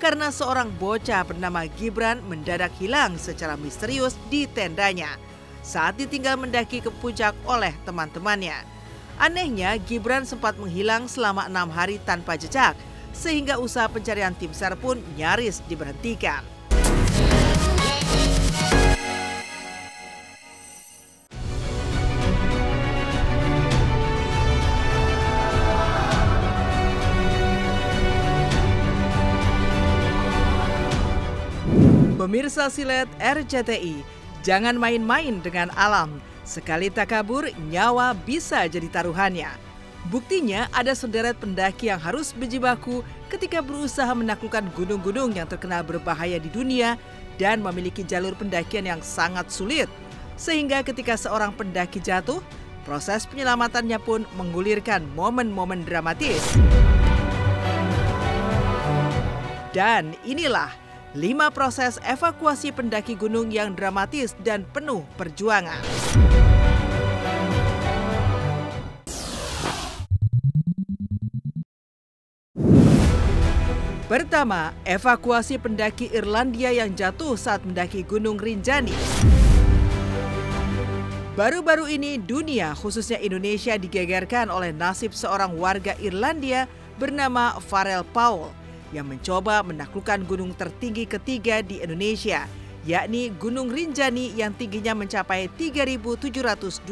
karena seorang bocah bernama Gibran mendadak hilang secara misterius di tendanya saat ditinggal mendaki ke puncak oleh teman-temannya. Anehnya, Gibran sempat menghilang selama 6 hari tanpa jejak, sehingga usaha pencarian tim SAR pun nyaris diberhentikan. Pemirsa Silet RCTI, jangan main-main dengan alam. Sekali tak kabur, nyawa bisa jadi taruhannya. Buktinya ada sederet pendaki yang harus berjibaku ketika berusaha menaklukkan gunung-gunung yang terkenal berbahaya di dunia dan memiliki jalur pendakian yang sangat sulit. Sehingga ketika seorang pendaki jatuh, proses penyelamatannya pun menggulirkan momen-momen dramatis. Dan inilah 5 proses evakuasi pendaki gunung yang dramatis dan penuh perjuangan. Pertama, evakuasi pendaki Irlandia yang jatuh saat mendaki Gunung Rinjani. Baru-baru ini dunia, khususnya Indonesia, digegerkan oleh nasib seorang warga Irlandia bernama Farrell Paul yang mencoba menaklukkan gunung tertinggi ketiga di Indonesia, yakni Gunung Rinjani yang tingginya mencapai 3.726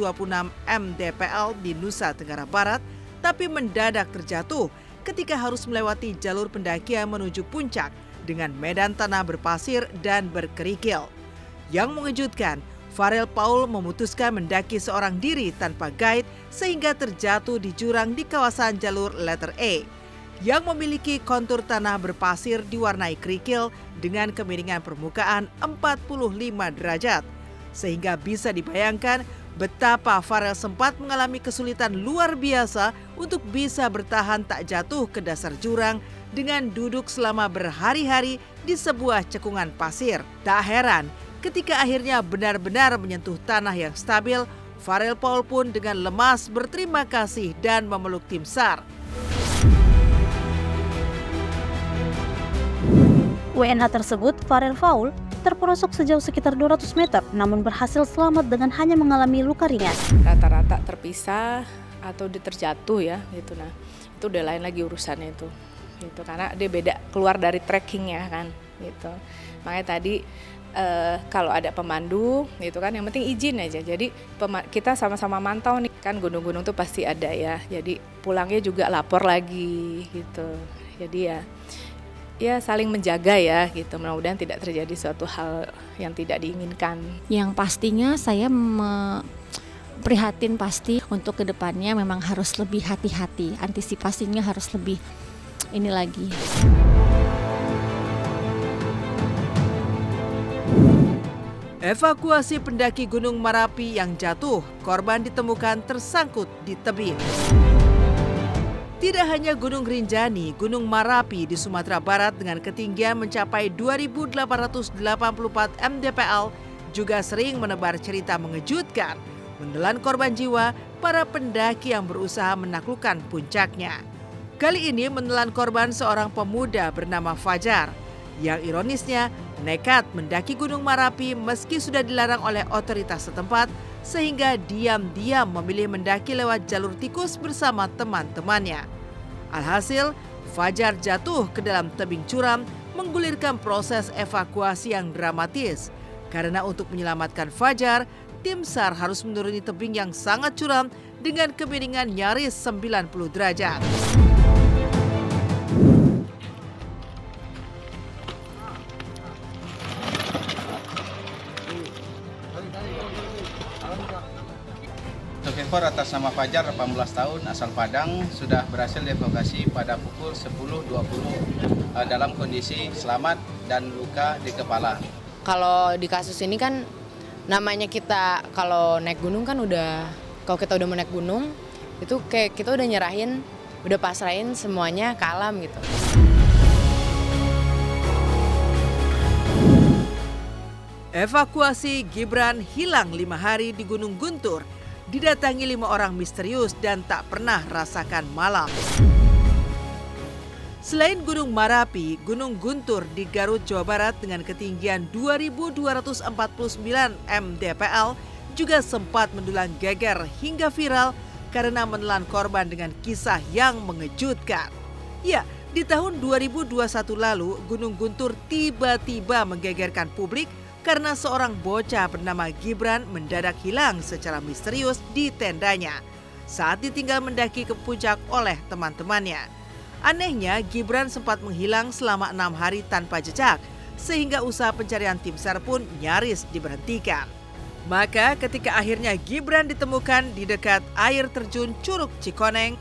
mdpl di Nusa Tenggara Barat, tapi mendadak terjatuh ketika harus melewati jalur pendakian menuju puncak dengan medan tanah berpasir dan berkerikil. Yang mengejutkan, Farrell Paul memutuskan mendaki seorang diri tanpa guide sehingga terjatuh di jurang di kawasan jalur letter A yang memiliki kontur tanah berpasir diwarnai kerikil dengan kemiringan permukaan 45 derajat. Sehingga bisa dibayangkan betapa Farrell sempat mengalami kesulitan luar biasa untuk bisa bertahan tak jatuh ke dasar jurang dengan duduk selama berhari-hari di sebuah cekungan pasir. Tak heran ketika akhirnya benar-benar menyentuh tanah yang stabil, Farrell Paul pun dengan lemas berterima kasih dan memeluk tim SAR. WNA tersebut, Farrell Paul, terperosok sejauh sekitar 200 meter namun berhasil selamat dengan hanya mengalami luka ringan. Rata-rata terpisah atau terjatuh ya gitu. Nah, itu udah lain lagi urusannya itu. Gitu karena dia beda keluar dari trekkingnya kan gitu. Makanya tadi kalau ada pemandu gitu kan yang penting izin aja. Jadi kita sama-sama mantau nih kan gunung-gunung tuh pasti ada ya. Jadi pulangnya juga lapor lagi gitu. Jadi ya saling menjaga ya gitu, mudah-mudahan tidak terjadi suatu hal yang tidak diinginkan. Yang pastinya saya prihatin pasti untuk kedepannya memang harus lebih hati-hati, antisipasinya harus lebih ini lagi. Evakuasi pendaki Gunung Merapi yang jatuh, korban ditemukan tersangkut di tebing. Tidak hanya Gunung Rinjani, Gunung Merapi di Sumatera Barat dengan ketinggian mencapai 2.884 mdpl juga sering menebar cerita mengejutkan, menelan korban jiwa para pendaki yang berusaha menaklukkan puncaknya. Kali ini menelan korban seorang pemuda bernama Fajar, yang ironisnya nekat mendaki Gunung Merapi meski sudah dilarang oleh otoritas setempat, sehingga diam-diam memilih mendaki lewat jalur tikus bersama teman-temannya. Alhasil, Fajar jatuh ke dalam tebing curam, menggulirkan proses evakuasi yang dramatis. Karena untuk menyelamatkan Fajar, tim SAR harus menuruni tebing yang sangat curam dengan kemiringan nyaris 90 derajat. Survivor atas nama Fajar, 18 tahun, asal Padang, sudah berhasil dievakuasi pada pukul 10.20 dalam kondisi selamat dan luka di kepala. Kalau di kasus ini kan namanya kita kalau naik gunung kan kalau kita udah mau naik gunung, itu kayak kita udah nyerahin, udah pasrahin semuanya ke alam gitu. Evakuasi Gibran hilang 5 hari di Gunung Guntur, didatangi 5 orang misterius dan tak pernah rasakan malam. Selain Gunung Marapi, Gunung Guntur di Garut, Jawa Barat dengan ketinggian 2.249 mdpl juga sempat mendulang geger hingga viral karena menelan korban dengan kisah yang mengejutkan. Ya, di tahun 2021 lalu, Gunung Guntur tiba-tiba menggegerkan publik karena seorang bocah bernama Gibran mendadak hilang secara misterius di tendanya saat ditinggal mendaki ke puncak oleh teman-temannya. Anehnya, Gibran sempat menghilang selama 6 hari tanpa jejak, sehingga usaha pencarian tim SAR pun nyaris diberhentikan. Maka ketika akhirnya Gibran ditemukan di dekat air terjun Curug Cikoneng,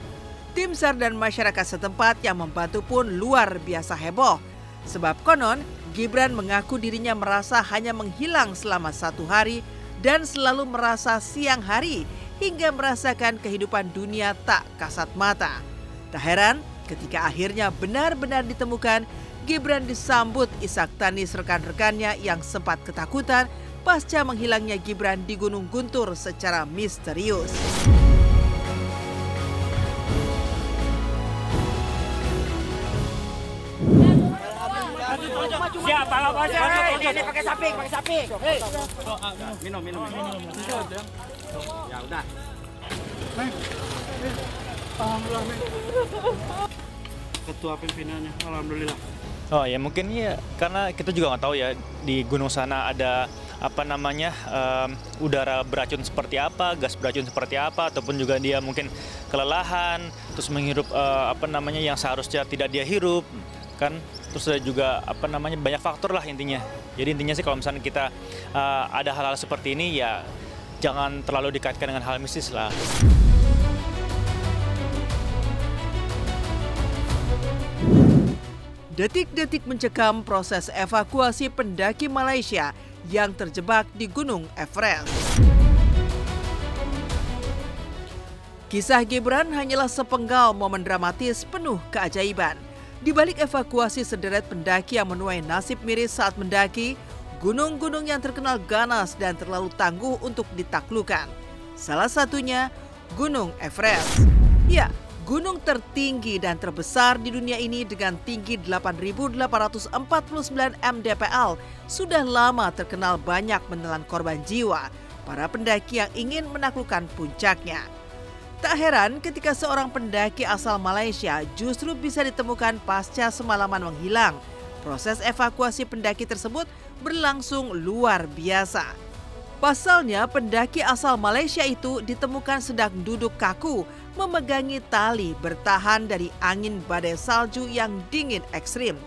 tim SAR dan masyarakat setempat yang membantu pun luar biasa heboh. Sebab konon, Gibran mengaku dirinya merasa hanya menghilang selama 1 hari dan selalu merasa siang hari hingga merasakan kehidupan dunia tak kasat mata. Tak heran, ketika akhirnya benar-benar ditemukan, Gibran disambut isak tangis rekan-rekannya yang sempat ketakutan pasca menghilangnya Gibran di Gunung Guntur secara misterius. Siapa ini pakai sapi. Minum. Ya udah. Alhamdulillah. Ketua pimpinannya, alhamdulillah. Oh ya mungkin ya karena kita juga nggak tahu ya di gunung sana ada udara beracun seperti apa, gas beracun seperti apa, ataupun juga dia mungkin kelelahan, terus menghirup yang seharusnya tidak dia hirup, kan? Terus ada juga banyak faktor lah intinya. Jadi intinya sih kalau misalnya kita ada hal-hal seperti ini ya jangan terlalu dikaitkan dengan hal mistis lah. Detik-detik mencekam proses evakuasi pendaki Malaysia yang terjebak di Gunung Everest. Kisah Gibran hanyalah sepenggal momen dramatis penuh keajaiban. Di balik evakuasi sederet pendaki yang menuai nasib miris saat mendaki gunung-gunung yang terkenal ganas dan terlalu tangguh untuk ditaklukkan. Salah satunya Gunung Everest. Ya, gunung tertinggi dan terbesar di dunia ini dengan tinggi 8.849 mdpl sudah lama terkenal banyak menelan korban jiwa para pendaki yang ingin menaklukkan puncaknya. Tak heran ketika seorang pendaki asal Malaysia justru bisa ditemukan pasca semalaman menghilang. Proses evakuasi pendaki tersebut berlangsung luar biasa. Pasalnya pendaki asal Malaysia itu ditemukan sedang duduk kaku memegangi tali bertahan dari angin badai salju yang dingin ekstrim.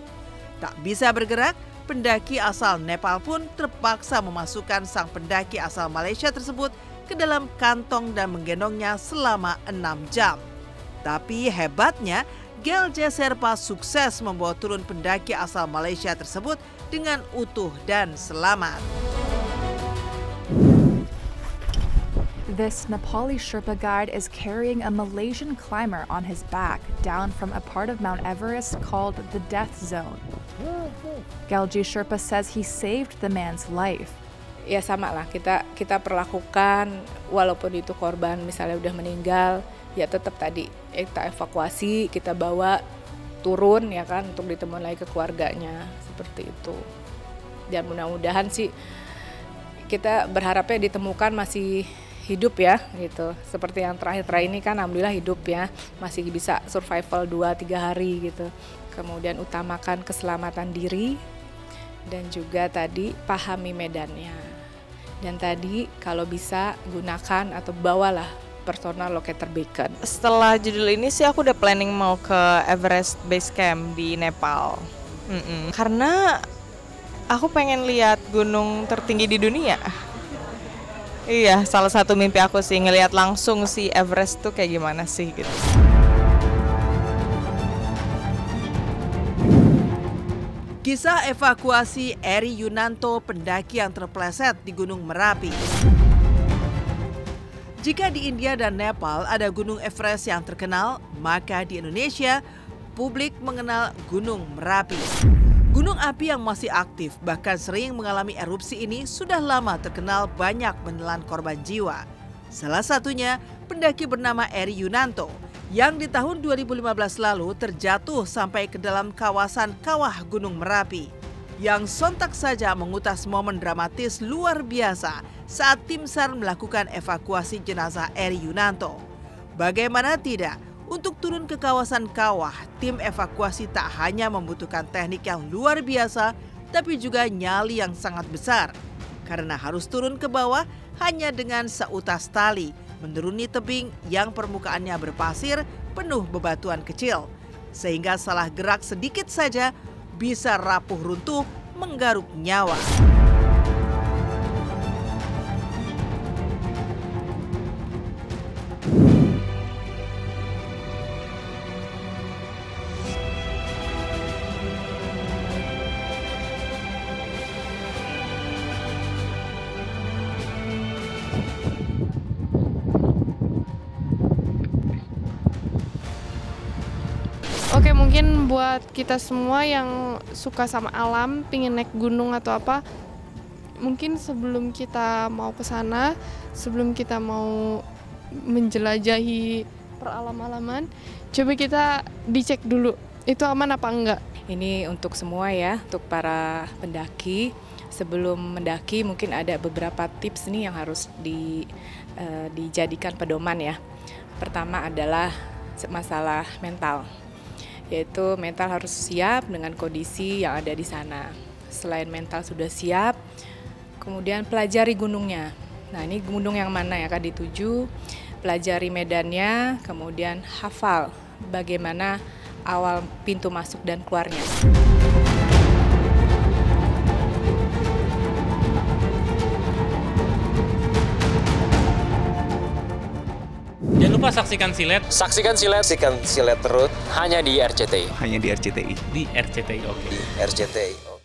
Tak bisa bergerak, pendaki asal Nepal pun terpaksa memasukkan sang pendaki asal Malaysia tersebut ke dalam kantong dan menggendongnya selama 6 jam. Tapi hebatnya, Gelje Sherpa sukses membawa turun pendaki asal Malaysia tersebut dengan utuh dan selamat. This Nepali Sherpa guide is carrying a Malaysian climber on his back down from a part of Mount Everest called the Death Zone. Gelje Sherpa says he saved the man's life. Ya sama lah, kita perlakukan walaupun itu korban misalnya udah meninggal, ya tetap tadi kita evakuasi, kita bawa turun ya kan untuk ditemukan lagi ke keluarganya, seperti itu. Dan mudah-mudahan sih kita berharapnya ditemukan masih hidup ya gitu. Seperti yang terakhir ini kan alhamdulillah hidup ya, masih bisa survival 2-3 hari gitu. Kemudian utamakan keselamatan diri dan juga tadi pahami medannya. Dan tadi kalau bisa gunakan atau bawalah personal locator beacon. Setelah judul ini sih aku udah planning mau ke Everest Base Camp di Nepal. Karena aku pengen lihat gunung tertinggi di dunia. Iya, salah satu mimpi aku sih ngelihat langsung si Everest tuh kayak gimana sih gitu. Kisah evakuasi Eri Yunanto, pendaki yang terpleset di Gunung Merapi. Jika di India dan Nepal ada Gunung Everest yang terkenal, maka di Indonesia publik mengenal Gunung Merapi. Gunung api yang masih aktif bahkan sering mengalami erupsi ini sudah lama terkenal banyak menelan korban jiwa. Salah satunya pendaki bernama Eri Yunanto yang di tahun 2015 lalu terjatuh sampai ke dalam kawasan kawah Gunung Merapi, yang sontak saja mengutas momen dramatis luar biasa saat tim SAR melakukan evakuasi jenazah Eri Yunanto. Bagaimana tidak, untuk turun ke kawasan kawah, tim evakuasi tak hanya membutuhkan teknik yang luar biasa, tapi juga nyali yang sangat besar. Karena harus turun ke bawah hanya dengan seutas tali, menuruni tebing yang permukaannya berpasir penuh bebatuan kecil. Sehingga salah gerak sedikit saja bisa rapuh runtuh menggaruk nyawa. Oke, mungkin buat kita semua yang suka sama alam, pingin naik gunung atau apa, mungkin sebelum kita mau ke sana, sebelum kita mau menjelajahi peralam-alaman, coba kita dicek dulu, itu aman apa enggak. Ini untuk semua ya, untuk para pendaki. Sebelum mendaki mungkin ada beberapa tips nih yang harus dijadikan pedoman ya. Pertama adalah masalah mental. Yaitu mental harus siap dengan kondisi yang ada di sana. Selain mental sudah siap, kemudian pelajari gunungnya. Nah, ini gunung yang mana yang akan dituju, pelajari medannya, kemudian hafal bagaimana awal pintu masuk dan keluarnya. Jangan lupa saksikan Silet. Saksikan Silet terus hanya di RCTI. Di RCTI, oke. Di RCTI.